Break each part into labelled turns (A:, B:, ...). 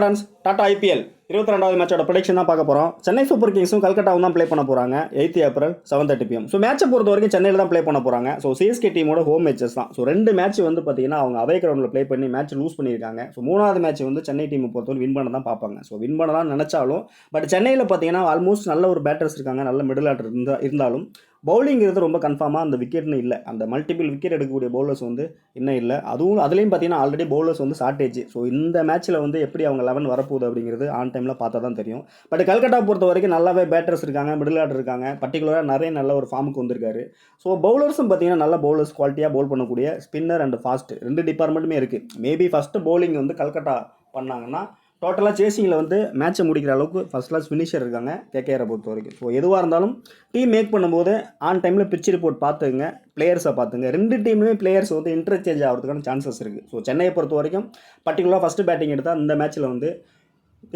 A: Friends, Tata IPL 22வது மேட்சோட prediction தான் பார்க்க போகிறோம். சென்னை சூப்பர் கிங்ஸும் கல்கட்டாவும் தான் ப்ளே பண்ண போகிறாங்க 8th ஏப்ரல் 7:30 PM. ஸோ மேட்சை பொறுத்த வரைக்கும் சென்னையில் தான் ப்ளே பண்ண போகிறாங்க. ஸோ சிஎஸ்கே டீமோட ஹோம் மேட்சஸ் தான். ஸோ 2 மேட்ச் வந்து பார்த்தீங்கன்னா அவங்க அவே கிரவுண்டில் ப்ளே பண்ணி மேட்ச் லூஸ் பண்ணியிருக்காங்க. ஸோ 3வது மேட்ச் வந்து சென்னை டீமை பொறுத்தவரை வின் பண்ண தான் பார்ப்பாங்க. ஸோ வின் பண்ணலாம் நினச்சாலும் பட் சென்னையில் பார்த்தீங்கன்னா ஆல்மோஸ்ட் நல்ல ஒரு பேட்டர்ஸ் இருக்காங்க, நல்ல மிடில் ஆர்டர் இருந்தாலும் பவுலிங்கிறது ரொம்ப கன்ஃபார்மாக அந்த விக்கெட்னு இல்லை. அந்த மல்டிபிள் விக்கெட் எடுக்கக்கூடிய பவுலர்ஸ் வந்து இன்னும் இல்லை. அதுலேயும் பார்த்தீங்கன்னா ஆல்ரெடி பவுலர்ஸ் வந்து ஷார்ட்டேஜ். ஸோ இந்த மேட்ச்சில் வந்து எப்படி அவங்க 11 வரப்போகுது அப்படிங்கிறது ஆன் டைமில் பார்த்தா தான் தெரியும். பட் கல்கட்டா பொறுத்த வரைக்கும் நல்லாவே பேட்டர்ஸ் இருக்காங்க, மிடில் ஆர்டர் இருக்காங்க. பர்டிகுலராக நிறைய நல்ல ஒரு ஃபார்முக்கு வந்திருக்காரு. ஸோ பவுலர்ஸும் பார்த்தீங்கன்னா நல்ல பவுலர்ஸ், குவாலிட்டியாக பவுல் பண்ணக்கூடிய ஸ்பின்னர் அண்ட் ஃபாஸ்ட் 2 டிபார்ட்மெண்ட்டுமே இருக்குது. மேபி ஃபஸ்ட்டு பவுலிங் வந்து கல்கட்டா பண்ணாங்கன்னா டோட்டலாக சேசிங்கில் வந்து மேட்சை முடிக்கிற அளவுக்கு ஃபஸ்ட் கிளாஸ் ஃபினிஷர் இருக்காங்க கேகேஆரை பொறுத்த வரைக்கும். ஸோ எதுவாக இருந்தாலும் டீம் மேக் பண்ணும்போது ஆன் டைமில் பிட்ச் ரிப்போர்ட் பார்த்துங்க, பிளேயர்ஸை பார்த்துங்க. 2 டீமுமே பிளேயர்ஸ் வந்து இன்டர்சேஞ்ச் ஆகிறதுக்கான சான்சஸ் இருக்குது. ஸோ சென்னையை பொறுத்த வரைக்கும் பர்டிகுலராக ஃபஸ்ட்டு பேட்டிங் எடுத்தால் இந்த மேட்ச்சில் வந்து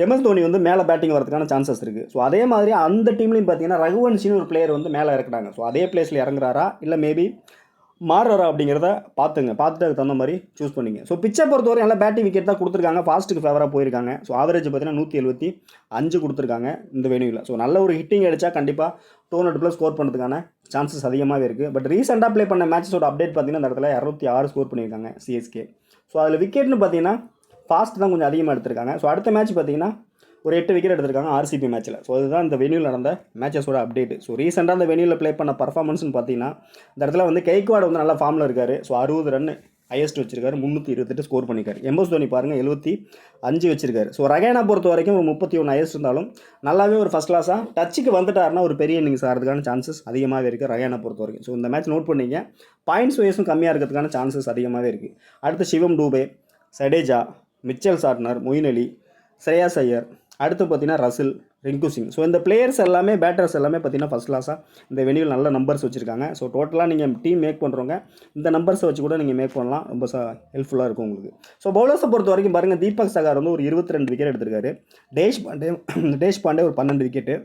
A: MS தோனி வந்து மேலே பேட்டிங் வரதுக்கான சான்சஸ் இருக்குது. ஸோ அதே மாதிரி அந்த டீம்லையும் பார்த்தீங்கன்னா ரகுவன்சின்னு ஒரு பிளேயர் வந்து மேலே இறக்குறாங்க. ஸோ அதே பிளேஸில் இறங்குறாரா இல்லை மேபி மாறுறா அப்படிங்கிறத பார்த்துட்டு அதுக்கு தகுந்த மாதிரி சூஸ் பண்ணிங்க. ஸோ பிச்சை பொறுத்தவரை நல்லா பேட்டிங் விக்கெட் தான் கொடுத்துருக்காங்க, ஃபாஸ்ட்டுக்கு ஃபேவராக போயிருக்காங்க. ஸோ ஆவரேஜ் பார்த்தீங்கன்னா 175 கொடுத்துருக்காங்க இந்த வெனியூவில். ஸோ நல்ல ஒரு ஹிட்டிங் அடித்தா கண்டிப்பாக 200+ ஸ்கோர் பண்ணுறதுக்கான சான்சஸ் அதிகமாகவே இருக்குது. பட் ரீசெண்டாக ப்ளே பண்ண மேட்சஸோட அப்டேட் பார்த்தீங்கன்னா இந்த இடத்துல 206 ஸ்கோர் பண்ணியிருக்காங்க சிஎஸ்கே. ஸோ அதில் விக்கெட்னு பார்த்தீங்கன்னா ஃபாஸ்ட் தான் கொஞ்சம் அதிகமாக எடுத்திருக்காங்க. ஸோ அடுத்த மேட்ச் பார்த்தீங்கன்னா ஒரு 8 விக்கெட் எடுத்திருக்காங்க ஆர்சிபி மேட்ச்சில். ஸோ அதுதான் இந்த வெனியூவில் நடந்த மேட்சஸோட அப்டேட். ஸோ ரீசெண்டாக அந்த வெனியூவில் ப்ளே பண்ண பர்ஃபார்மன்ஸ்னு பார்த்தீங்கன்னா இந்த இடத்துல வந்து கெய்க்வாட் வந்து நல்லா ஃபார்மில் இருக்கார். ஸோ 60 ரன் ஹையஸ்ட் வச்சிருக்காரு, 328 ஸ்கோர் பண்ணியிருக்காரு. MS தோனி பாருங்கள் 75 வச்சிருக்காரு. ஸோ ரகைனா பொறுத்த வரைக்கும் ஒரு 31 ஹையஸ்ட் இருந்தாலும் நல்லாவே ஒரு ஃபஸ்ட் கிளாஸாக டச்சுக்கு வந்துட்டாருன்னா ஒரு பெரிய இன்னிங்ஸ் ஆகிறதுக்கான சான்சஸ் அதிகமாகவே இருக்குது ரகைனா பொறுத்த வரைக்கும். ஸோ இந்த மேட்ச் நோட் பண்ணிங்க, பாயிண்ட்ஸ் வைஸும் கம்மியாக இருக்கிறதுக்கான சான்சஸ் அதிகமாகவே இருக்குது. அடுத்து சிவம் டூபே, சடேஜா, மிச்சல் சாட்னர், மொயின் அலி, ஸ்ரேயாஸ் ஐயர், அடுத்து பார்த்தீங்கன்னா ரசில், ரிங்கு சிங். ஸோ இந்த பிளேயர்ஸ் எல்லாமே பேட்டர்ஸ் எல்லாமே பார்த்தீங்கன்னா ஃபஸ்ட் கிளாஸாக இந்த வெனியூவில் நல்ல நம்பர்ஸ் வச்சுருக்காங்க. ஸோ டோட்டலாக நீங்கள் டீம் மேக் பண்ணுறவங்க இந்த நம்பர்ஸை வச்சு கூட நீங்கள் மேக் பண்ணலாம், ரொம்ப ஹெல்ப்ஃபுல்லாக இருக்கும் உங்களுக்கு. ஸோ பவுலர்ஸை பொறுத்த வரைக்கும் பாருங்கள், தீபக் சகார் வந்து ஒரு 22 விக்கெட் எடுத்திருக்காரு. தேஷ் பாண்டே ஒரு 12 விக்கெட்டு.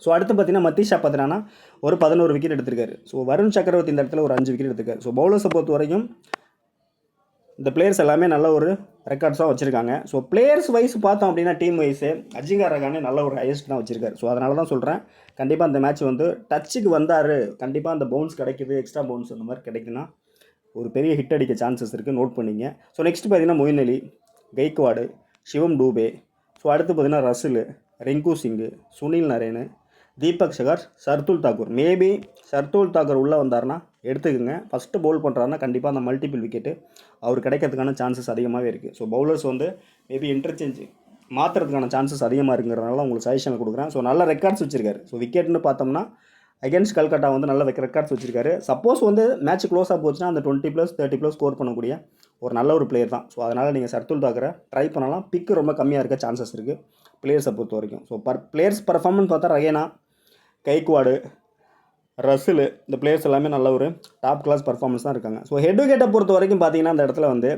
A: ஸோ அடுத்து பார்த்தீங்கன்னா மத்தீஷா பத்ரானா ஒரு 11 விக்கெட் எடுத்திருக்காரு. ஸோ வருண் சக்கரவர்த்தி இந்த இடத்துல ஒரு 5 விக்கெட் எடுத்திருக்காரு. ஸோ பவுலர்ஸை பொறுத்த வரைக்கும் இந்த பிளேயர்ஸ் எல்லாமே நல்ல ஒரு ரெக்கார்ட்ஸாக வச்சுருக்காங்க. ஸோ பிளேயர்ஸ் வைஸ் பார்த்தோம் அப்படின்னா டீம் வைஸு அஜிங்கா ரகானே நல்ல ஒரு ஹையஸ்ட் தான் வச்சுருக்காரு. ஸோ அதனால தான் சொல்கிறேன், கண்டிப்பாக அந்த மேட்ச் வந்து டச்சுக்கு வந்தார், கண்டிப்பாக அந்த பவுன்ஸ் கிடைக்குது, எக்ஸ்ட்ரா பவுன்ஸ் அந்த மாதிரி கிடைக்குன்னா ஒரு பெரிய ஹிட் அடிக்க சான்சஸ் இருக்குது, நோட் பண்ணிங்க. ஸோ நெக்ஸ்ட் பார்த்தீங்கன்னா மொயின் அலி, கெய்க்வாடு, சிவம் டூபே. ஸோ அடுத்து பார்த்தீங்கன்னா ரசில், ரிங்கு சிங்கு, சுனில் நரேனு, தீபக் சகார், ஷர்துல் தாக்கூர். மேபி ஷர்துல் தாக்கூர் உள்ளே வந்தார்னா எடுத்துக்கோங்க. ஃபஸ்ட்டு பவுல் பண்ணுறாருன்னா கண்டிப்பாக அந்த மல்டிபிள் விக்கெட்டு அவர் கிடைக்கிறதுக்கான சான்சஸ் அதிகமாகவே இருக்குது. ஸோ பவுலர்ஸ் வந்து மேபி இன்டர்சேஞ்ச் மாற்றுறதுக்கான சான்சஸ் அதிகமாக இருக்குங்கிறதுனால உங்களுக்கு சஜஷன் கொடுக்குறேன். ஸோ நல்ல ரெக்கார்ட்ஸ் வச்சுருக்காரு. ஸோ விக்கெட்னு பார்த்தோம்னா அகேன்ஸ்ட் கல்கட்டா வந்து நல்ல ரெக்கார்ட்ஸ் வச்சுருக்காரு. சப்போஸ் வந்து மேட்ச் க்ளோஸாக போச்சுன்னா அந்த 20+, 30+ ஸ்கோர் பண்ணக்கூடிய ஒரு நல்ல ஒரு பிளேயர் தான். ஸோ அதனால் நீங்கள் ஷர்துல் தாக்கரை ட்ரை பண்ணலாம். பிக்கு ரொம்ப கம்மியாக இருக்க சான்சஸ் இருக்குது பிளேயர்ஸை பொறுத்த வரைக்கும். ஸோ பிளேயர்ஸ் பர்ஃபார்மன்ஸ் பார்த்தா ரகேனா, கைக்வாடு, ரசில், இந்த பிளேயர்ஸ் எல்லாமே நல்ல ஒரு டாப் கிளாஸ் பர்ஃபார்மன்ஸ் தான் இருக்காங்க. ஸோ ஹெட் விக்கெட்டை பொறுத்த வரைக்கும் பார்த்தீங்கன்னா அந்த இடத்துல வந்து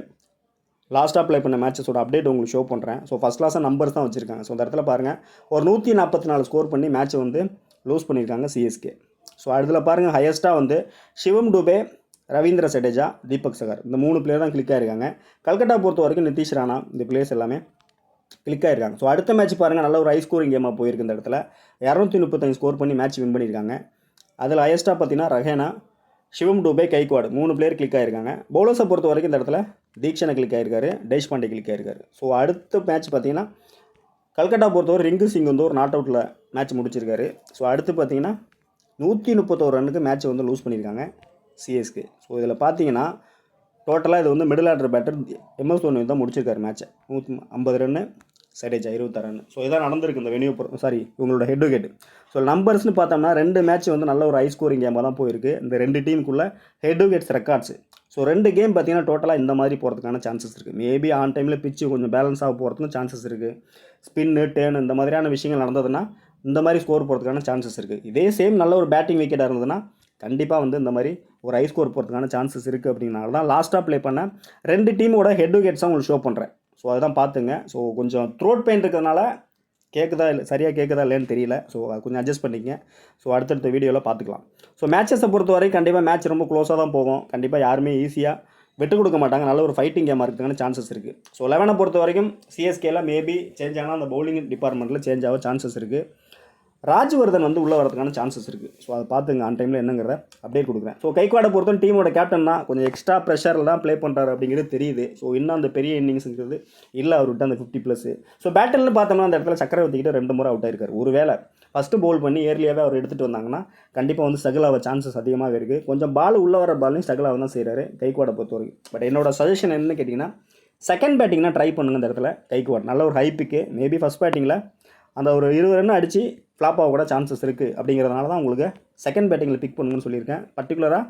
A: லாஸ்ட்டாக ப்ளே பண்ண மேட்சஸோட அப்டேட் உங்களுக்கு ஷோ பண்ணுறேன். ஸோ ஃபஸ்ட் கிளாஸாக நம்பர்ஸ் தான் வச்சுருக்காங்க. ஸோ இந்த இடத்துல பாருங்கள், ஒரு 144 ஸ்கோர் பண்ணி மேட்ச்சை வந்து லூஸ் பண்ணியிருக்காங்க சிஎஸ்கே. ஸோ அதில் பாருங்கள் ஹையஸ்ட்டாக வந்து சிவம் டூபே, ரவீந்திர சடேஜா, தீபக் சகார் இந்த 3 பிளேயர் தான் கிளிக் ஆகிருக்காங்க. கல்கட்டா பொறுத்த வரைக்கும் நிதிஷ் ராணா, இந்த பிளேயர்ஸ் எல்லாமே கிளிக் ஆகிருக்காங்க. ஸோ அடுத்த மேட்ச் பாருங்கள், நல்ல ஒரு ஹை ஸ்கோரிங் கேமாக போயிருக்கு. இந்த இடத்துல 235 ஸ்கோர் பண்ணி மேட்ச் வின் பண்ணியிருக்காங்க. அதில் ஹையஸ்ட்டாக பார்த்தீங்கன்னா ரஹேனா, சிவம் டூபே, கைக்வாடு 3 பிளேயர் கிளிக் ஆகிருக்காங்க. பவுலர்ஸை பொறுத்த வரைக்கும் இந்த இடத்துல தீக்ஷனை கிளிக் ஆகிருக்காரு, தேஷ் பாண்டே கிளிக் ஆகிருக்காரு. ஸோ அடுத்த மேட்ச் பார்த்தீங்கன்னா கல்கட்டா பொறுத்தவரை ரிங்கு சிங் வந்து ஒரு நாட் அவுட்டில் மேட்ச் முடிச்சிருக்காரு. ஸோ அடுத்து பார்த்தீங்கன்னா 131 ரன்னுக்கு மேட்ச் வந்து லூஸ் பண்ணியிருக்காங்க சிஎஸ்கே. ஸோ இதில் பார்த்தீங்கன்னா டோட்டலாக இது வந்து middle order batter MS Dhoni தான் முடிச்சிருக்காரு மேட்ச்சை. 150 ரன்னு, சடேஜா 26 ரன். ஸோ இதான் நடந்திருக்கு இந்த வெனியூ இவங்களோட ஹெட் விக்கெட். ஸோ நம்பர்ஸ்னு பார்த்தோம்னா 2 மேட்ச் வந்து நல்ல ஒரு ஹை ஸ்கோரிங் கேமாக தான் போயிருக்கு. இந்த 2 டீமுக்குள்ளே head wickets records. So 2 game பார்த்தீங்கன்னா டோட்டலாக இந்த மாதிரி போகிறதுக்கான சான்சஸ் இருக்குது. மேபி ஆன் டைமில் பிச்சு கொஞ்சம் பேலன்ஸாக போகிறதுக்கும் சான்சஸ் இருக்குது. ஸ்பின்னு, டேர்னு இந்த மாதிரியான விஷயங்கள் நடந்ததுன்னா இந்த மாதிரி ஸ்கோர் போகிறதுக்கான சான்சஸ் இருக்குது. இதே சேம் நல்ல ஒரு பேட்டிங் விக்கெட்டாக இருந்ததுன்னா கண்டிப்பாக வந்து இந்த மாதிரி ஒரு ஹை ஸ்கோர் போகிறதுக்கான சான்சஸ் இருக்குது. அப்படின்னால தான் லாஸ்ட்டாக ப்ளே பண்ண 2 டீமோட ஹெட் விக்கெட்ஸாக உங்களுக்கு ஷோ பண்ணுறேன். ஸோ அதுதான் பார்த்துங்க. ஸோ கொஞ்சம் த்ரோட் பெயின் இருக்கிறதுனால சரியாக கேட்குதா இல்லைன்னு தெரியல. ஸோ அது கொஞ்சம் அட்ஜஸ்ட் பண்ணிங்க. ஸோ அடுத்தடுத்த வீடியோவில் பார்த்துக்கலாம். ஸோ மேட்சஸை பொறுத்த வரைக்கும் கண்டிப்பாக மேட்ச் ரொம்ப க்ளோஸாக தான் போகும். கண்டிப்பாக யாருமே ஈஸியாக விட்டு கொடுக்க மாட்டாங்க. நல்ல ஒரு ஃபைட்டிங் கேமாக இருக்கிறதுக்கான சான்சஸ் இருக்குது. ஸோ 11 பொறுத்த வரைக்கும் சிஎஸ்கேல மேபி சேஞ்ச் ஆனால் அந்த பவுலிங் டிபார்ட்மெண்ட்டில் சேஞ்ச் ஆக சான்சஸ் இருக்குது. ராஜ்வர்தன் வந்து உள்ளே வரதுக்கான சான்சஸ் இருக்குது. ஸோ அதை பார்த்துங்க ஆன் டைமில் என்னங்கிறத அப்டேட் கொடுக்குறேன். ஸோ கைக்வாடை பொறுத்தவரை டீமோட கேப்டன் தான், கொஞ்சம் எக்ஸ்ட்ரா ப்ரெஷரில் தான் ப்ளே பண்ணுறாரு அப்படிங்கிறது தெரியுது. ஸோ இன்னும் அந்த பெரிய இன்னிங்ஸுங்கிறது இல்லை அவர்கிட்ட அந்த 50+. ஸோ பேட்டில்னு பார்த்தோம்னா அந்த இடத்துல சக்கரவர்த்திக்கிட்ட 2 முறை அவுட் ஆயிருக்காரு. ஒரு வேளை ஃபஸ்ட்டு பவுல் பண்ணி ஏர்லியாகவே அவர் எடுத்துகிட்டு வந்தாங்கன்னா கண்டிப்பாக வந்து ஸ்ட்ரகிள் ஆக சான்சஸ் அதிகமாக இருக்குது. கொஞ்சம் பால் உள்ளே வர பாலையும் ஸ்ட்ரகிள் ஆக தான் செய்கிறாரு கைக்வாடை பொறுத்த வரைக்கும். பட் என்னோட சஜஷன் என்னன்னு கேட்டிங்கன்னா செகண்ட் பேட்டிங்னா ட்ரை பண்ணுங்க இந்த இடத்துல கைக்வாட். நல்ல ஒரு ஹைப்பிக்கு மேபி ஃபஸ்ட் பேட்டிங்கில் அந்த ஒரு 20 ரன் அடித்து ஃப்ளாப் ஆக கூட சான்சஸ் இருக்குது. அப்படிங்கிறதுனால தான் உங்களுக்கு செகண்ட் பேட்டிங்கில் பிக் பண்ணுங்கன்னு சொல்லியிருக்கேன். பர்டிகுலராக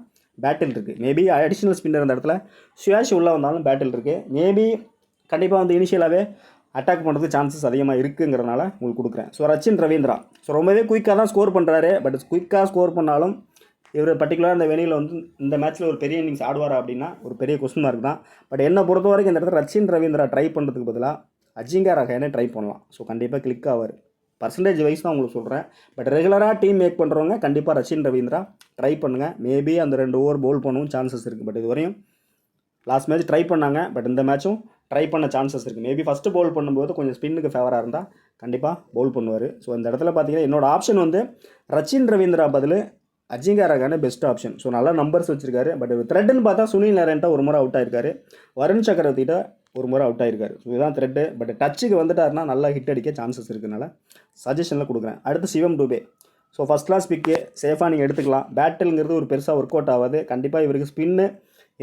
A: பேட்டில் இருக்குது. மேபி அடிஷ்னல் ஸ்பின்னர் இந்த இடத்துல சுயாஷ் உள்ளே வந்தாலும் பேட்டில் இருக்குது. மேபி கண்டிப்பாக வந்து இனிஷியலாகவே அட்டாக் பண்ணுறதுக்கு சான்சஸ் அதிகமாக இருக்குங்கிறதுனால உங்களுக்கு கொடுக்குறேன். ஸோ ரச்சின் ரவீந்திரா ஸோ ரொம்பவே குயிக்காக தான் ஸ்கோர் பண்ணுறாரு. பட் குயிக்காக ஸ்கோர் பண்ணாலும் இவர் பர்டிகுலராக இந்த வெளியில் வந்து இந்த மேட்ச்சில் ஒரு பெரிய இன்னிங்ஸ் ஆடுவாரா அப்படின்னா ஒரு பெரிய கொஸ்டின் மார்க் தான். பட் என்னை பொறுத்த வரைக்கும் இந்த இடத்துல ரச்சின் ரவீந்திரா ட்ரை பண்ணுறதுக்கு பதிலாக அஜிங்கா ரஹானே ட்ரை பண்ணலாம். ஸோ கண்டிப்பாக கிளிக் ஆவார். பர்சன்டேஜ் வைஸ் தான் உங்களுக்கு சொல்கிறேன். பட் ரெகுலராக டீம் மேக் பண்ணுறவங்க கண்டிப்பாக ரச்சின் ரவீந்திரா ட்ரை பண்ணுங்கள். மேபி அந்த 2 ஓவர் பவுல் பண்ணவும் சான்சஸ் இருக்குது. பட் இது வரையும் லாஸ்ட் மேட்ச் ட்ரை பண்ணாங்க. பட் இந்த மேட்சும் ட்ரை பண்ண சான்சஸ் இருக்குது. மேபி ஃபஸ்ட்டு பவுல் பண்ணும்போது கொஞ்சம் ஸ்பின்னுக்கு ஃபேவராக இருந்தால் கண்டிப்பாக பவுல் பண்ணுவார். ஸோ இந்த இடத்துல பார்த்தீங்கன்னா என்னோடய ஆப்ஷன் வந்து ரச்சின் ரவீந்திரா பதில் அஜிங்கா ரஹானே பெஸ்ட் ஆப்ஷன். ஸோ நல்லா நம்பர்ஸ் வச்சிருக்காரு. பட் த்ரெட்டுன்னு பார்த்தா சுனில் நரேன்ட்ட 1 முறை அவுட் ஆயிருக்காரு. வருண் சக்கரவர்த்திகிட்ட 1 முறை அவுட் ஆயிருக்காரு. ஸோ இதுதான் த்ரெட்டு. பட் டச்சுக்கு வந்துட்டாருன்னா நல்லா ஹிட் அடிக்க சான்சஸ் இருக்குனால சஜஷனில் கொடுக்குறேன். அடுத்து சிவம் டூபே. ஸோ ஃபஸ்ட் கிளாஸ் பிக்கு சேஃபாக நீங்கள் எடுத்துக்கலாம். பேட்டில்ங்கிறது ஒரு பெருசாக ஒர்க் அவுட் ஆகாது. கண்டிப்பாக இவருக்கு ஸ்பின்னு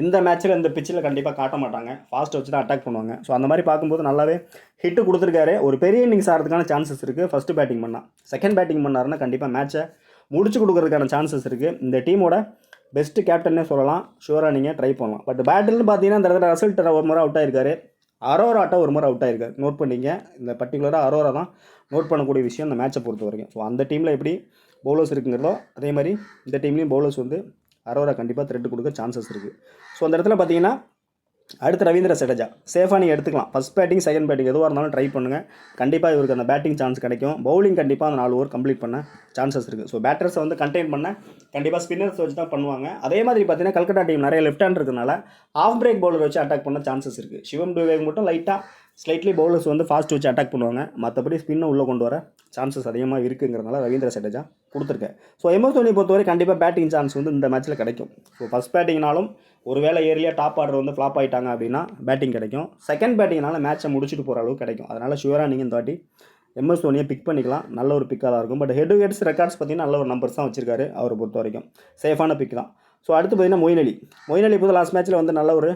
A: இந்த மேட்ச்சில் இந்த பிச்சில் கண்டிப்பாக காட்ட மாட்டாங்க. ஃபாஸ்ட்டை வச்சு தான் அட்டாக் பண்ணுவாங்க. ஸோ அந்த மாதிரி பார்க்கும்போது நல்லாவே ஹிட்டு கொடுத்துருக்காரு. ஒரு பெரிய இன்னிங்ஸ் ஆகிறதுக்கான சான்சஸ் இருக்குது. ஃபஸ்ட்டு பேட்டிங் பண்ணால் செகண்ட் பேட்டிங் பண்ணாருன்னா கண்டிப்பாக மேட்ச்சை முடிச்சு கொடுக்குறதுக்கான சான்சஸ் இருக்குது. இந்த டீமோட பெஸ்ட்டு கேப்டன்னே சொல்லலாம். ஷூராக நீங்கள் ட்ரை பண்ணலாம். பட் பேட்டில்னு பார்த்தீங்கன்னா இந்த இடத்துல ரசல்ட் 1 முறை அவுட் ஆயிருக்காரு. அரோராட்ட 1 முறை அவுட் ஆயிருக்காரு. நோட் பண்ணிங்க. இந்த பர்டிகுலராக அரோரா தான் நோட் பண்ணக்கூடிய விஷயம் இந்த மேட்சை பொறுத்த வரைக்கும். ஸோ அந்த டீமில் எப்படி பவுலர்ஸ் இருக்குங்கிறதோ அதே மாதிரி இந்த டீம்லேயும் பவுலர்ஸ் வந்து அரோரா கண்டிப்பாக த்ரெட் கொடுக்க சான்சஸ் இருக்குது. ஸோ அந்த இடத்துல பார்த்தீங்கன்னா அடுத்து ரவீந்திர ஜடேஜா சேஃபாக நீங்கள் எடுத்துக்கலாம். ஃபஸ்ட் பேட்டிங் செகண்ட் பேட்டிங் எதுவாக இருந்தாலும் ட்ரை பண்ணுங்கள். கண்டிப்பாக இவருக்கு அந்த பேட்டிங் சான்ஸ் கிடைக்கும். பவுலிங் கண்டிப்பாக அந்த 4 ஓவர் கம்ப்ளீட் பண்ண சான்சஸ் இருக்குது. ஸோ பேட்டர்ஸை வந்து கண்டெயின் பண்ண கண்டிப்பாக ஸ்பின்னர்ஸ் வச்சு தான் பண்ணுவாங்க. அதே மாதிரி பார்த்தீங்கன்னா கல்கட்டா டீம் நிறைய லெஃப்ட் ஹேண்ட் இருக்கிறதுனால ஆஃப் பிரேக் பவுலர் வச்சு அட்டாக் பண்ண சான்சஸ் இருக்குது. சிவம் டூவேக்கு மட்டும் லைட்டாக ஸ்லைட்லி பவுலர்ஸ் வந்து ஃபாஸ்ட் வச்சு அட்டாக் பண்ணுவாங்க. மற்றபடி ஸ்பின்னை உள்ளே கொண்டு வர சான்சஸ் அதிகமாக இருக்குங்கிறதுனால ரவீந்திர ஜடேஜா கொடுத்துருக்கேன். ஸோ எம்எஸ் தோனி பொறுத்தவரை கண்டிப்பாக பேட்டிங் சான்ஸ் வந்து இந்த மேட்ச்சில் கிடைக்கும். ஸோ ஃபஸ்ட் பேட்டிங்னாலும் ஒருவேளை ஏர்லியாக டாப் ஆர்டர் வந்து ஃப்ளாப் ஆகிட்டாங்க அப்படின்னா பேட்டிங் கிடைக்கும். செகண்ட் பேட்டிங்னால மேட்சை முடிச்சுட்டு போகிற அளவுக்கு கிடைக்கும். அதனால் ஷுவராக நீங்கள் இந்த வாட்டி எம்எஸ் தோனியை பிக் பண்ணிக்கலாம். நல்ல ஒரு பிக்காக தான் இருக்கும். But head to heads records பார்த்தீங்கன்னா நல்ல ஒரு நம்பர்ஸ் தான் வச்சிருக்காரு. அவரை பொறுத்த வரைக்கும் சேஃபான பிக் தான். ஸோ அடுத்து பார்த்தீங்கன்னா மொயின் அலி இப்போ லாஸ்ட் மேட்ச்சில் வந்து நல்ல ஒரு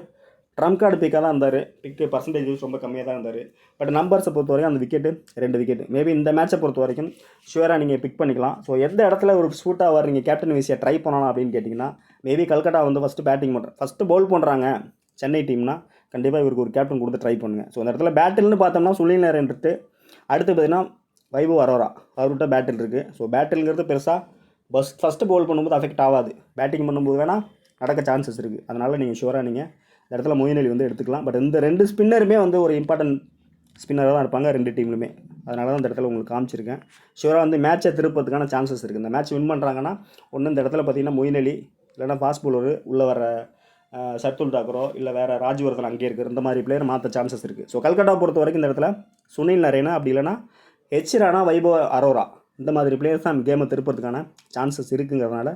A: ட்ரம் கார்டு பிக்காக தான் இருந்தார். பிக்கு பர்சன்டேஜ் ரொம்ப கம்மியாக தான் இருந்தார். பட் நம்பர்ஸை பொறுத்த வரைக்கும் அந்த விக்கெட்டு 2 விக்கெட். மேபி இந்த மேட்சை பொறுத்த வரைக்கும் ஷுவராக நீங்கள் பிக் பண்ணிக்கலாம். ஸோ எந்த இடத்துல ஒரு சூட்டாக வர நீங்கள் கேப்டன் விசியை ட்ரை பண்ணலாம் அப்படின்னு கேட்டிங்கன்னா மேபி கல்கட்டா வந்து ஃபஸ்ட்டு பவுல் பண்ணுறாங்க சென்னை டீம்னா கண்டிப்பாக இவருக்கு ஒரு கேப்டன் கொடுத்து ட்ரை பண்ணுங்கள். ஸோ அந்த இடத்துல பேட்டில்னு பார்த்தோம்னா சுனில் நரேன் அடுத்து பார்த்தீங்கன்னா வைபவ் அரோரா அவர்கிட்ட பேட்டில் இருக்குது. ஸோ பேட்டில்ங்கிறது பெருசாக ஃபஸ்ட்டு பவுல் பண்ணும்போது அஃபெக்ட் ஆகாது. பேட்டிங் பண்ணும்போது வேணால் நடக்க சான்சஸ் இருக்குது. அதனால் நீங்கள் ஷுவராக நீங்கள் இந்த இடத்துல மொயின் அலி வந்து எடுத்துக்கலாம். பட் இந்த 2 ஸ்பின்னருமே வந்து ஒரு இம்பார்ட்டன்ட் ஸ்பின்னராக தான் இருப்பாங்க 2 டீம்லுமே. அதனால தான் இந்த இடத்துல உங்களுக்கு காமிச்சிருக்கேன். ஷுவராக வந்து மேட்சை திருப்பதுக்கான சான்சஸ் இருக்குது. இந்த மேட்ச் வின் பண்ணுறாங்கன்னா ஒன்று இந்த இடத்துல பார்த்தீங்கன்னா மொயின் அலி இல்லைனா ஃபாஸ்ட் பவுலர் உள்ளே வர சர்துல் தாக்கரோ இல்லை வேறு ராஜ்வர்தன் அங்கே இருக்குது. இந்த மாதிரி பிளேயர் மாற்ற சான்சஸ் இருக்குது. ஸோ கல்கட்டா பொறுத்த வரைக்கும் இந்த இடத்துல சுனில் நரேனா அப்படி இல்லைனா ஹெச் ராணா வைபவ் அரோரா இந்த மாதிரி பிளேயர்ஸ் தான் கேமை திருப்பதுக்கான சான்சஸ் இருக்குங்கிறதுனால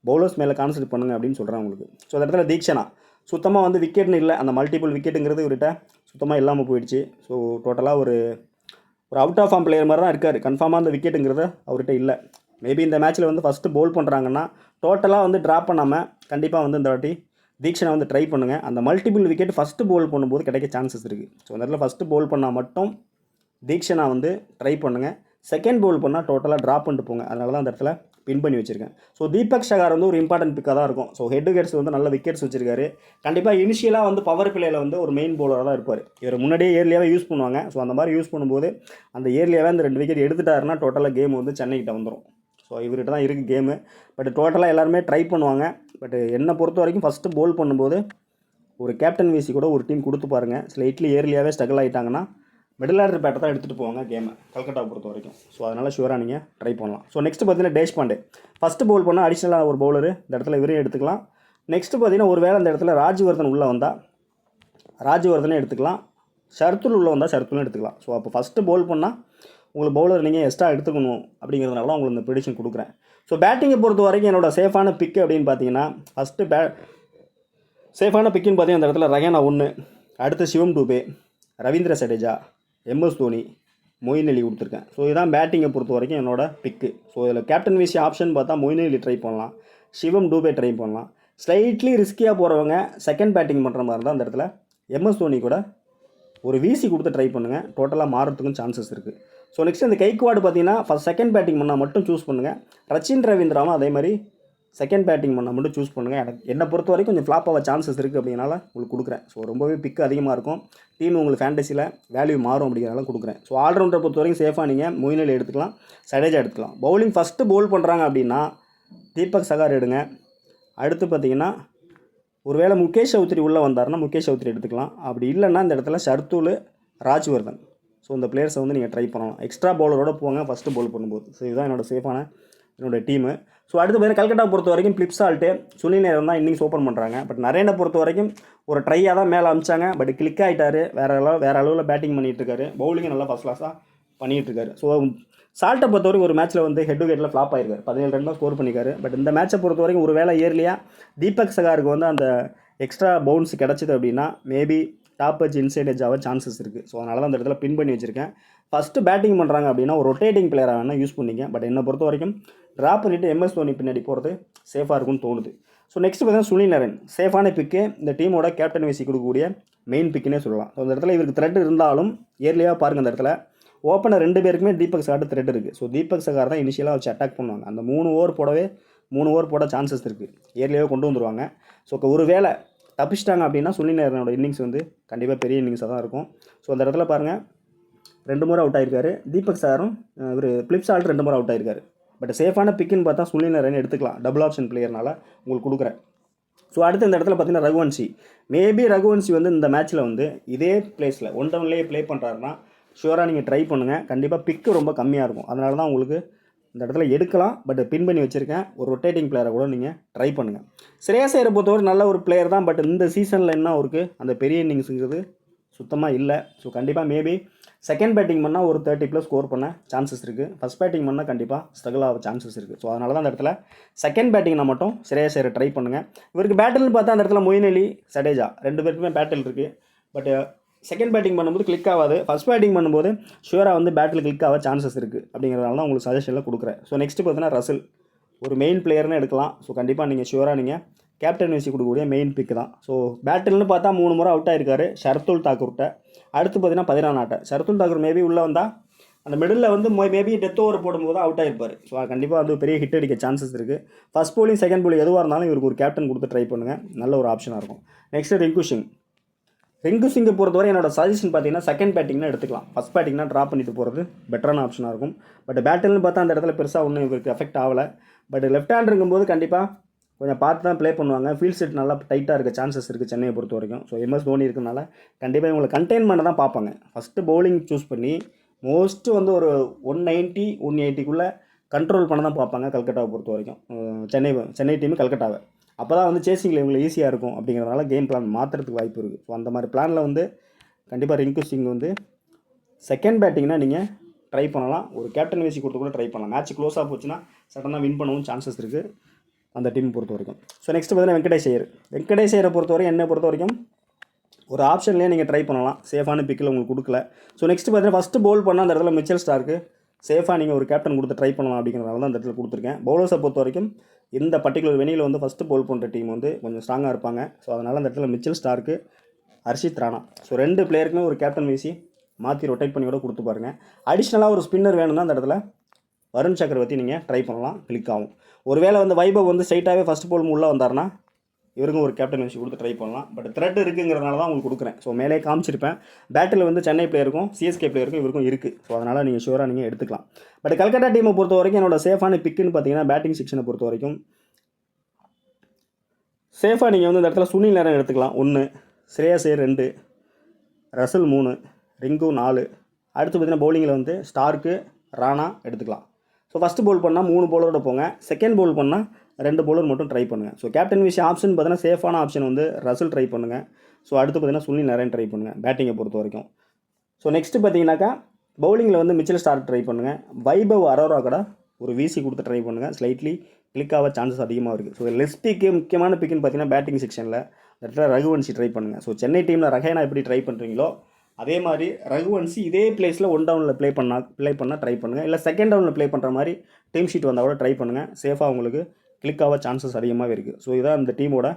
A: பவுலர்ஸ் மேலே கான்சன்ட்ரேட் பண்ணுங்க அப்படின்னு சொல்கிறேன் உங்களுக்கு. ஸோ அந்த இடத்துல தீக்ஷனா சுத்தமாக வந்து விக்கெட்னு இல்லை. அந்த மல்டிபிள் விக்கெட்டுங்கிறது இவர்கிட்ட சுத்தமாக இல்லாமல் போயிடுச்சு. ஸோ டோட்டலாக ஒரு அவுட் ஆஃப் ஃபார்ம் பிளேயர் மாதிரி தான் இருக்கார். கன்ஃபார்மாக அந்த விக்கெட்டுங்கிறது அவர்கிட்ட இல்லை. மேபி இந்த மேட்ச்சில் வந்து ஃபஸ்ட்டு பவுல் பண்ணுறாங்கன்னா டோட்டலாக வந்து ட்ராப் பண்ணாமல் கண்டிப்பாக வந்து இந்த வாட்டி தீக்ஷனை வந்து ட்ரை பண்ணுங்கள். அந்த மல்டிபிள் விக்கெட் ஃபஸ்ட்டு பவுல் பண்ணும்போது கிடைக்க சான்சஸ் இருக்குது. ஸோ அந்த இடத்துல ஃபஸ்ட்டு பவுல் பண்ணால் மட்டும் தீக்ஷனா வந்து ட்ரை பண்ணுங்கள். செகண்ட் பவுல் பண்ணால் டோட்டலாக ட்ராப் பண்ணிட்டு போங்க. அதனால தான் அந்த இடத்துல பின் பண்ணி வச்சிருக்கேன். ஸோ தீபக் ஷகார் வந்து ஒரு இம்பார்ட்டன்ட் பிக்காக தான் இருக்கும். ஸோ ஹெட் விக்கெட்ஸ் வந்து நல்ல விக்கெட்ஸ் வச்சிருக்காரு. கண்டிப்பாக இனிஷியலாக வந்து பவர் பிளேயில் வந்து ஒரு மெயின் பவுலராக தான் இருப்பார். இவர் முன்னாடியே ஏர்லியாகவே யூஸ் பண்ணுவாங்க. ஸோ அந்த மாதிரி யூஸ் பண்ணும்போது அந்த ஏர்லியாகவே அந்த 2 விக்கெட் எடுத்துட்டாருன்னா டோட்டலாக கேம் வந்து சென்னைக்கிட்ட வந்துடும். ஸோ இவர்கிட்ட தான் இருக்குது கேமு. பட் டோட்டலாக எல்லாருமே ட்ரை பண்ணுவாங்க. பட் என்னை பொறுத்த வரைக்கும் ஃபஸ்ட்டு பவுல் பண்ணும்போது ஒரு கேப்டன் விசி கூட ஒரு டீம் கொடுத்து பாருங்கள். ஸ்லைட்லி ஏர்லியாகவே ஸ்ட்ரகிள் ஆகிட்டாங்கன்னா மிடில் ஆர்டர் பேட்டை தான் எடுத்துகிட்டு போவாங்க கேமை கல்கட்டாவை பொறுத்த வரைக்கும். ஸோ அதனால் ஷுவராக நீங்கள் ட்ரை பண்ணலாம். ஸோ நெக்ஸ்ட் பார்த்தீங்கன்னா தேஷ்பாண்டே ஃபஸ்ட்டு பவுல் பண்ணால் அடிஷ்னலாக ஒரு பவுலரு இந்த இடத்துல இவரையும் எடுத்துக்கலாம். நெக்ஸ்ட்டு பார்த்தீங்கன்னா ஒரு வேளை அந்த இடத்துல ராஜ்வர்தன் உள்ளே வந்தால் ராஜ்வர்தனே எடுத்துக்கலாம், ஷர்துல் உள்ளே வந்தால் ஷர்துலும் எடுத்துக்கலாம். ஸோ அப்போ ஃபஸ்ட்டு பவுல் பண்ணால் உங்களுக்கு பவுலர் நீங்கள் எக்ஸ்ட்ரா எடுத்துக்கணும் அப்படிங்கிறதுனால தான் உங்களுக்கு இந்த ப்ரெடிக்ஷன் கொடுக்குறேன். ஸோ பேட்டிங்கை பொறுத்த வரைக்கும் என்னோட சேஃபான பிக்கு அப்படின்னு பார்த்தீங்கன்னா ஃபஸ்ட்டு சேஃபான பிக்குன்னு பார்த்தீங்கன்னா அந்த இடத்துல ரஹானா 1, அடுத்து சிவம் டூபே, ரவீந்திர ஜடேஜா, எம்எஸ் தோனி, மொயின் அலி கொடுத்துருக்கேன். ஸோ இதுதான் பேட்டிங்கை பொறுத்த வரைக்கும் என்னோட பிக்கு. ஸோ இதில் கேப்டன் விசி ஆப்ஷன் பார்த்தா மொயின் அலி ட்ரை பண்ணலாம், சிவம் டூபே ட்ரை பண்ணலாம். ஸ்லைட்லி ரிஸ்கியாக போகிறவங்க செகண்ட் பேட்டிங் பண்ணுற மாதிரி தான் அந்த இடத்துல எம்எஸ் தோனி கூட ஒரு விசி கொடுத்து ட்ரை பண்ணுங்கள், டோட்டலாக மாறத்துக்கும் சான்சஸ் இருக்குது. ஸோ நெக்ஸ்ட் இந்த கைக்குவாடு பார்த்தீங்கன்னா ஃபஸ்ட் செகண்ட் பேட்டிங் பண்ணால் மட்டும் சூஸ் பண்ணுங்கள். ரச்சின் ரவீந்திராவும் அதே மாதிரி செகண்ட் பேட்டிங் பண்ணால் மட்டும் சூஸ் பண்ணுங்கள். என்னை பொறுத்த வரைக்கும் கொஞ்சம் ஃப்ளாப் ஆக சான்சஸ் இருக்குது அப்படிங்கிறனால உங்களுக்கு கொடுக்குறேன். ஸோ ரொம்பவே பிக்கு அதிகமாக இருக்கும், டீம் உங்களுக்கு ஃபேண்டசியில் வேல்யூ மாறும் அப்படிங்கிறனால கொடுக்குறேன். ஸோ ஆல்ரவுண்டரை பொறுத்த வரைக்கும் சேஃபாக நீங்கள் மொயின் அலி எடுத்துக்கலாம், ஜடேஜா எடுத்துக்கலாம். பவுலிங் ஃபஸ்ட்டு பவுல் பண்ணுறாங்க அப்படின்னா தீபக் சகார் எடுங்க. அடுத்து பார்த்தீங்கன்னா ஒருவேளை முகேஷ் சௌத்ரி உள்ளே வந்தார்னா முகேஷ் சௌத்ரி எடுத்துக்கலாம். அப்படி இல்லைன்னா இந்த இடத்துல ஷர்துல், ராஜ்வர்தன், ஸோ இந்த பிளேயர்ஸை வந்து நீங்கள் ட்ரை பண்ணலாம். எக்ஸ்ட்ரா பவுலரோட போங்க ஃபஸ்ட்டு பவுல் பண்ணும்போது. ஸோ இதுதான் என்னோட சேஃபான என்னோடய டீமு. ஸோ அடுத்து பார்த்தீங்கன்னா கல்கட்டா பொறுத்த வரைக்கும் பிளிப்சால்ட்டு, சுனில் நேரம் தான் இன்னிங்ஸ் ஓப்பன் பண்ணுறாங்க. பட் நரேனை பொறுத்த வரைக்கும் ஒரு ட்ரையாக தான் மேலே அமிச்சாங்க, பட் கிளிக் ஆகிட்டார், வேறு அளவில் பேட்டிங் பண்ணிகிட்டு இருக்காரு, பவுலிங்கை நல்லா ஃபஸ்ட் கிளாஸாக பண்ணிகிட்டு இருக்காரு. ஸோ சால்ட்டை பொறுத்த வரைக்கும் ஒரு மேட்ச்சில் வந்து ஹெட் டு ஹெட்டில் ஃப்ளாப் ஆயிருக்காரு, 17 ரன் தான் ஸ்கோர் பண்ணிக்காரு. பட் இந்த மேட்சை பொறுத்த வரைக்கும் ஒரு வேளை இயர்லியாக தீபக் சகாருக்கு வந்து அந்த எக்ஸ்ட்ரா பவுன்ஸ் கிடச்சிது அப்படின்னா maybe top edge inside edge ஆக சான்சஸ் இருக்குது. ஸோ அதனால தான் அந்த இடத்துல பின் பண்ணி வச்சுருக்கேன். ஃபஸ்ட்டு பேட்டிங் பண்ணுறாங்க அப்படின்னா ஒரு ரொட்டேட்டிங் பிளேயராக வேணால் யூஸ் பண்ணிங்க. பட் என்னை பொறுத்த வரைக்கும் ட்ராப் பண்ணிவிட்டு எம்எஸ் தோனி பின்னாடி போகிறது சேஃபாக இருக்கும்னு தோணுது. ஸோ நெக்ஸ்ட் பார்த்தீங்கன்னா சுனில் நரேன் சேஃபான பிக்கு, இந்த டீமோட கேப்டன் விசி கொடுக்கக்கூடிய மெயின் பிக்குன்னே சொல்லலாம். ஸோ அந்த இடத்துல இவருக்கு த்ரெட் இருந்தாலும் இயர்லியாக பாருங்கள், அந்த இடத்துல ஓப்பனர் 2 பேருக்குமே தீபக் சகார் த்ரெட் இருக்குது. ஸோ தீபக் சகார் தான் இனிஷியலாக வச்சு அட்டாக் பண்ணுவாங்க. அந்த 3 ஓவர் போட சான்சஸ் இருக்குது, இயர்லியாக கொண்டு வந்துடுவாங்க. ஸோ ஒரு வேளை தப்பிச்சிட்டாங்க அப்படின்னா சுனில் நரேனோட இன்னிங்ஸ் வந்து கண்டிப்பாக பெரிய இன்னிங்ஸாக தான் இருக்கும். ஸோ அந்த இடத்துல பாருங்கள் 2 முறை அவுட் ஆகிருக்காரு, தீபக் சகாரும் இவர் பிளிப்சால்ட் 2 முறை அவுட் ஆகிருக்காரு. பட் சேஃபான பிக்குன்னு பார்த்தா சுனில் நரேன் எடுத்துக்கலாம், டபுள் ஆப்ஷன் பிளேயர்னால உங்களுக்கு கொடுக்குறேன். ஸோ அடுத்து இந்த இடத்துல பார்த்தீங்கன்னா ரகுவன்ஷி, மேபி ரகுவன்ஷி வந்து இந்த மேட்ச்சில் வந்து இதே பிளேஸில் 1 டவுன்லேயே ப்ளே பண்ணுறாருன்னா ஷுவராக நீங்கள் ட்ரை பண்ணுங்கள். கண்டிப்பாக பிக்கு ரொம்ப கம்மியாக இருக்கும், அதனால தான் உங்களுக்கு இந்த இடத்துல எடுக்கலாம். பட் பின் பண்ணி வச்சுருக்கேன், ஒரு ரொட்டேட்டிங் பிளேயரை கூட நீங்கள் ட்ரை பண்ணுங்கள். ஸ்ரேயாஸ் ஐயரை பொறுத்தவரை நல்ல ஒரு பிளேயர் தான், பட் இந்த சீசனில் என்ன அவருக்கு அந்த பெரிய இன்னிங்ஸுங்கிறது சுத்தமாக இல்லை. ஸோ கண்டிப்பாக மேபி செகண்ட் பேட்டிங் பண்ணால் ஒரு 30+ ஸ்கோர் பண்ண சான்சஸ் இருக்குது, ஃபஸ்ட் பேட்டிங் பண்ணால் கண்டிப்பாக ஸ்ட்ரகிள் ஆக சான்சஸ் இருக்குது. ஸோ அதனால தான் அந்த இடத்துல செகண்ட் பேட்டிங்னா மட்டும் ஸ்ரேயாஸ் ஐயரை ட்ரை பண்ணுங்கள். இவருக்கு பேட்டில்னு பார்த்தா அந்த இடத்துல மொயின் அலி, ஜடேஜா 2 பேருக்குமே பேட்டில் இருக்குது. பட் செகண்ட் பேட்டிங் பண்ணும்போது கிளிக் ஆகாது, ஃபஸ்ட் பேட்டிங் பண்ணும்போது ஷுவராக வந்து பேட்டில் கிளிக் ஆக சான்சஸ் இருக்குது. அப்படிங்கிறதால தான் உங்களுக்கு சஜஷனில் கொடுக்குறேன். ஸோ நெக்ஸ்ட்டு பார்த்தீங்கன்னா ரசல் ஒரு மெயின் பிளேயர்னு எடுக்கலாம். ஸோ கண்டிப்பாக நீங்கள் ஷுவராக நீங்கள் கேப்டன் விசி கொடுக்கக்கூடிய மெயின் பிக்கு தான். ஸோ பேட்டில்னு பார்த்தா 3 முறை அவுட் ஆகிருக்காரு ஷர்துல் தாக்கூர்கிட்ட. அடுத்து பார்த்தீங்கன்னா 14 ஆட்ட ஷர்துல் தாக்கூர் மேபி உள்ளே வந்தால் அந்த மிடில் வந்து மேபி டெத் ஓவர் போடும்போது தான் அவுட் ஆகிருப்பார். ஸோ கண்டிப்பாக வந்து பெரிய ஹிட் அடிக்க சான்சஸ் இருக்குது. ஃபஸ்ட் போலிங் செகண்ட் போலிங் எதுவாக இருந்தாலும் இவருக்கு ஒரு கேப்டன் கொடுத்து ட்ரை பண்ணுங்கள், நல்ல ஒரு ஆப்ஷனாக இருக்கும். நெக்ஸ்ட்டு ரிங்கு சிங்கை பொறுத்தவரை என்னோட சஜஷன் பார்த்தீங்கன்னா செகண்ட் பேட்டிங்னா எடுத்துக்கலாம், ஃபஸ்ட் பேட்டிங்னா ட்ராப் பண்ணிட்டு போகிறது பெட்டரான ஆப்ஷனாக இருக்கும். பட் பேட்டில்னு பார்த்தா அந்த இடத்துல பெருசாக ஒன்றும் இவருக்கு எஃபெக்ட் ஆகலை. பட் லெஃப்ட் ஹேண்ட் இருக்கும்போது கண்டிப்பாக கொஞ்சம் பார்த்து தான் ப்ளே பண்ணுவாங்க, ஃபீல்ட் செட் நல்லா டைட்டாக இருக்க சான்சஸ் இருக்குது சென்னையை பொறுத்த வரைக்கும். ஸோ எம்எஸ் தோனி இருக்கனால கண்டிப்பாக இவங்களை கண்டெயின் பண்ண தான் பார்ப்பாங்க. ஃபஸ்ட்டு பவுலிங் சூஸ் பண்ணி மோஸ்ட்டு வந்து ஒரு 190 180க்குள்ளே கண்ட்ரோல் பண்ண தான் பார்ப்பாங்க கல்கட்டாவை பொறுத்த வரைக்கும், சென்னை டீமு கல்கட்டாவை. அப்போ தான் வந்து சேசிங்கில் இவங்களுக்கு ஈஸியாக இருக்கும். அப்படிங்கிறதுனால கேம் பிளான் மாற்றுறதுக்கு வாய்ப்பு இருக்குது. ஸோ அந்த மாதிரி பிளானில் வந்து கண்டிப்பாக ரிங்கு சிங் வந்து செகண்ட் பேட்டிங்னா நீங்கள் ட்ரை பண்ணலாம், ஒரு கேப்டன் விசி கொடுத்து கூட ட்ரை பண்ணலாம். மேட்ச் க்ளோஸாக போச்சுன்னா சடனாக வின் பண்ணவும் சான்சஸ் இருக்குது அந்த டீம் பொறுத்த வரைக்கும். ஸோ நெக்ஸ்ட் பார்த்தீங்கன்னா வெங்கடேஷ் ஐயரை பொறுத்த வரைக்கும் ஒரு ஆப்ஷன்லேயே நீங்கள் ட்ரை பண்ணலாம், சேஃபான பிக்கில் உங்களுக்கு கொடுக்கல. ஸோ நெக்ஸ்ட் பார்த்தீங்கன்னா ஃபஸ்ட்டு பவுல் பண்ணால் அந்த இடத்துல மிச்சல் ஸ்டார்க்கு சேஃபாக நீங்கள் ஒரு கேப்டன் கொடுத்து ட்ரை பண்ணலாம். அப்படிங்கிறனால தான் அந்த இடத்துல கொடுத்துருக்கேன். பவுலர்ஸை பொறுத்த வரைக்கும் இந்த பர்டிகுலர் வெனியில் வந்து ஃபஸ்ட்டு பவுல் பண்ணுற டீம் வந்து கொஞ்சம் ஸ்ட்ராங்காக இருப்பாங்க. ஸோ அதனால் அந்த இடத்துல Mitchell Stark, Harshit Rana, so 2 பிளேயருக்குமே ஒரு கேப்டன் விசி மாற்றி ரொட்டேட் பண்ணி கூட கொடுத்து பாருங்கள். அடிஷ்னலாக ஒரு ஸ்பின்னர் வேணும்னா அந்த இடத்துல வருண் சக்கரவர்த்தி நீங்கள் ட்ரை பண்ணலாம், கிளிக் ஆகும். ஒருவேளை வந்து வைபவ் வந்து ஸ்ட்ரைட்டாகவே ஃபஸ்ட் பவுல் உள்ளே வந்தார்னா இவருக்கும் ஒரு கேப்டன் விசி கொடுத்து ட்ரை பண்ணலாம். பட் த்ரெட் இருக்குங்கிறதுனால தான் உங்களுக்கு கொடுக்குறேன். ஸோ மேலே காமிச்சிருப்பேன், பேட்டில் வந்து சென்னை பிளேயருக்கும் சிஎஸ்கே பிளேயருக்கும் இவருக்கும் இருக்குது. ஸோ அதனால் நீங்கள் ஷுவராக நீங்கள் எடுத்துக்கலாம். பட் கல்கட்டா டீமை பொறுத்த வரைக்கும் என்னோட சேஃபான பிக்குன்னு பார்த்தீங்கன்னா பேட்டிங் செக்ஷனை பொறுத்த வரைக்கும் சேஃபாக நீங்கள் வந்து இந்த இடத்துல சுனில் நரேன் எடுத்துக்கலாம் 1, ஸ்ரேயாஸ் ஐயர் 2, ரசல் 3, ரிங்கு 4. அடுத்து பார்த்தீங்கன்னா பவுலிங்கில் வந்து ஸ்டார்க்கு, ராணா எடுத்துக்கலாம். ஸோ ஃபஸ்ட்டு பவுல் பண்ணால் 3 பவுலரோட போங்க, செகண்ட் பவுல் பண்ணால் 2 பவுலர் மட்டும் ட்ரை பண்ணுங்கள். ஸோ கேப்டன் விசி ஆப்ஷன் பார்த்தீங்கன்னா சேஃபான ஆப்ஷன் வந்து ரசல் ட்ரை பண்ணுங்கள். ஸோ அடுத்து பார்த்தீங்கன்னா சுனில் நரேன் ட்ரை பண்ணுங்கள் பேட்டிங்கை பொறுத்த வரைக்கும். ஸோ நெக்ஸ்ட்டு பார்த்தீங்கன்னாக்கா பவுலிங்கில் வந்து மிச்சல் ஸ்டார்க் ட்ரை பண்ணுங்கள். வைபவ் அரோரா கூட ஒரு விசி கொடுத்து ட்ரை பண்ணுங்கள். ஸ்லைட்லி கிளிக் ஆக சான்சஸ் அதிகமாக இருக்குது. ஸோ லெஸ் பிக்கு முக்கியமான பிக்குன்னு பார்த்தீங்கன்னா பேட்டிங் செக்ஷனில் இந்த இடத்துல ரகுவன்சி ட்ரை பண்ணுங்கள். ஸோ சென்னை டீமில் ரஹேனா எப்படி ட்ரை பண்ணுறீங்களோ அதே மாதிரி ரகுவன்சி இதே பிளேஸில் 1 டவுனில் ப்ளே பண்ண ட்ரை பண்ணுங்கள். இல்லை செகண்ட் டவுனில் ப்ளே பண்ணுற மாதிரி டீம் ஷீட் வந்தால் கூட ட்ரை பண்ணுங்கள். சேஃபாக உங்களுக்கு கிளிக் ஆக சான்சஸ் அதிகமாகவே இருக்குது. ஸோ இதான் இந்த டீமோட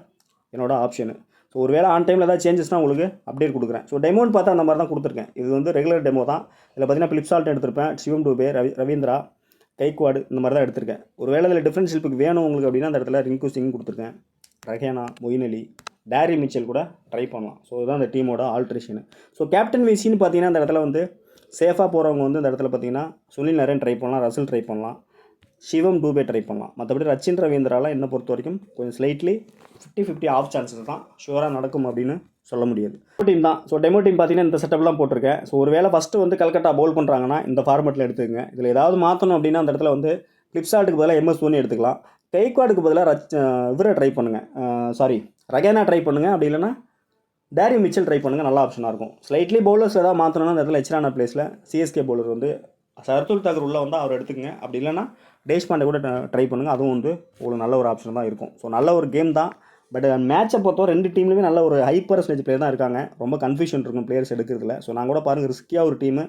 A: என்னோட ஆப்ஷனு. ஸோ ஒரு வேளை ஆன் டைமில் ஏதாவது சேஞ்சஸ்னால் உங்களுக்கு அப்டேட் கொடுக்குறேன். ஸோ டெமோன்னு பார்த்தா அந்த மாதிரி தான் கொடுத்துருக்கேன். இது வந்து ரெகுலர் டெமோ தான். இதில் பார்த்தீங்கன்னா பிளிப்சால்ட் எடுத்திருப்பேன், சிவம் டூபே, ரவீந்திரா, கைக்வாடு இந்த மாதிரி தான் எடுத்திருக்கேன். ஒரு வேளை இதில் டிஃப்ரென்ஸ் ஷில்ப்புக்கு வேணும் உங்களுக்கு அப்படின்னா அந்த இடத்துல ரிங்கு சிங் கொடுத்துருக்கேன், ரஹேனா, மொயின் அலி, டேரி மிச்சல் கூட ட்ரை பண்ணலாம். ஸோ இதுதான் அந்த டீமோட ஆல்ட்ரேஷனு. ஸோ கேப்டன் விசின்னு பார்த்தீங்கன்னா இந்த இடத்துல வந்து சேஃபாக போகிறவங்க வந்து இந்த இடத்துல பார்த்தீங்கன்னா சுனில் நரேன் ட்ரை பண்ணலாம், ரசல் ட்ரை பண்ணலாம், சிவம் டூபே ட்ரை பண்ணலாம். மற்றபடி ரச்சின் ரவீந்திராலாம் என்னை பொறுத்த வரைக்கும் கொஞ்சம் ஸ்லைட்லி 50-50 ஆஃப் சான்சஸ் தான், ஷுவராக நடக்கும் அப்படின்னு சொல்ல முடியாது. டீம் தான். ஸோ டெமோ டீம் பார்த்தீங்கன்னா இந்த செட்டப்லாம் போட்டிருக்கேன். ஸோ ஒரு வேளை ஃபஸ்ட்டு வந்து கல்கட்டா பவுல் பண்ணுறாங்கன்னா இந்த ஃபார்மெட்டில் எடுத்துக்கங்க. இதில் ஏதாவது மாற்றணும் அப்படின்னா அந்த இடத்துல வந்து பிளிப்சால்ட்டுக்கு பதிலாக MS தோனி எடுத்துக்கலாம். கைக்வாடுக்கு பதிலாக இவரை ட்ரை பண்ணுங்கள், ரகேனா ட்ரை பண்ணுங்கள். அப்படி இல்லைனா டேரி மிச்சல் ட்ரை பண்ணுங்கள், நல்ல ஆப்ஷனாக இருக்கும். ஸ்லைட்லி பவுலர்ஸ் ஏதாவது மாற்றணும்னா அந்த இடத்துல எச்ரானா பிளேஸில் சிஎஸ்கே பவுலர் வந்து சர்துல் தாகூர் உள்ளே வந்தால் அவர் எடுத்துக்கங்க. அப்படி இல்லைனா தேஷ்பாண்டே கூட ட்ரை பண்ணுங்கள், அதுவும் வந்து ஒரு நல்ல ஒரு ஆப்ஷன் தான் இருக்கும். ஸோ நல்ல ஒரு கேம் தான். பட் மேட்சை பொறுத்தவரை 2 டீம்லேயுமே நல்ல ஒரு ஹை பர்சன்டேஜ் பிளேயர் தான் இருக்காங்க. ரொம்ப கன்ஃபியூஷன் இருக்கும் பிளேயர்ஸ் எடுக்கிறதுல. ஸோ நான் கூட பாருங்கள் ரிஸ்கியாக ஒரு டீமு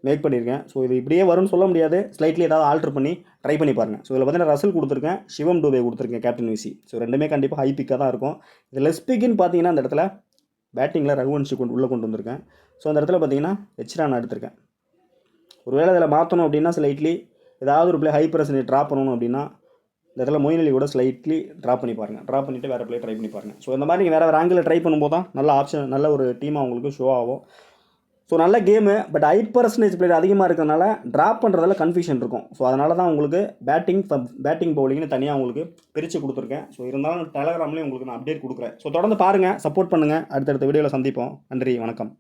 A: மேக் பண்ணியிருக்கேன். ஸோ இது இப்படியே வரும்னு சொல்ல முடியாது. ஸ்லைட்லி ஏதாவது ஆல்ட்ரு பண்ணி ட்ரை பண்ணி பாருங்கள். ஸோ இதில் பார்த்தீங்கன்னா ரசல் கொடுத்துருக்கேன், சிவம் டூபே கொடுத்துருக்கேன் கேப்டன் விசி. ஸோ ரெண்டுமே கண்டிப்பாக ஹை பிக்காக தான் இருக்கும். இது லெஸ் பிக்குன்னு பார்த்தீங்கன்னா அந்த இடத்துல பேட்டிங்கில் ரகுவன்சி உள்ளே கொண்டு வந்திருக்கேன். ஸோ அந்த இடத்துல பார்த்தீங்கன்னா எச்ரானா எடுத்திருக்கேன். ஒரு வேளை இதில் மாற்றணும் அப்படின்னா ஸ்லைட்லி ஏதாவது ஒரு பிளே ஹை பர்சன்டேஜ் ட்ராப் பண்ணணும் அப்படின்னா இந்த இடத்துல மொயின் அலி கூட ஸ்லைட்லி ட்ராப் பண்ணி பாருங்கள். ட்ராப் பண்ணிவிட்டு வேறு பிளே ட்ரை பண்ணி பாருங்கள். ஸோ இந்த மாதிரி நீங்கள் வேறு ஆங்கிளில் ட்ரை பண்ணும்போது தான் நல்ல ஆப்ஷன், நல்ல ஒரு டீமாக உங்களுக்கு ஷோ ஆகும். ஸோ நல்ல game. But high percentage player அதிகமாக இருக்கிறதுனால ட்ராப் பண்ணுறதுல கன்ஃபியூஷன் இருக்கும். ஸோ அதனால தான் உங்களுக்கு பேட்டிங் பவுலிங்னு தனியாக உங்களுக்கு பிரித்து கொடுத்துருக்கேன். ஸோ இருந்தாலும் டெலகிராம்லேயும் உங்களுக்கு நான் அப்டேட் கொடுக்குறேன். ஸோ தொடர்ந்து பாருங்கள், சப்போர்ட் பண்ணுங்கள். அடுத்தடுத்த வீடியோவில் சந்திப்போம். நன்றி, வணக்கம்.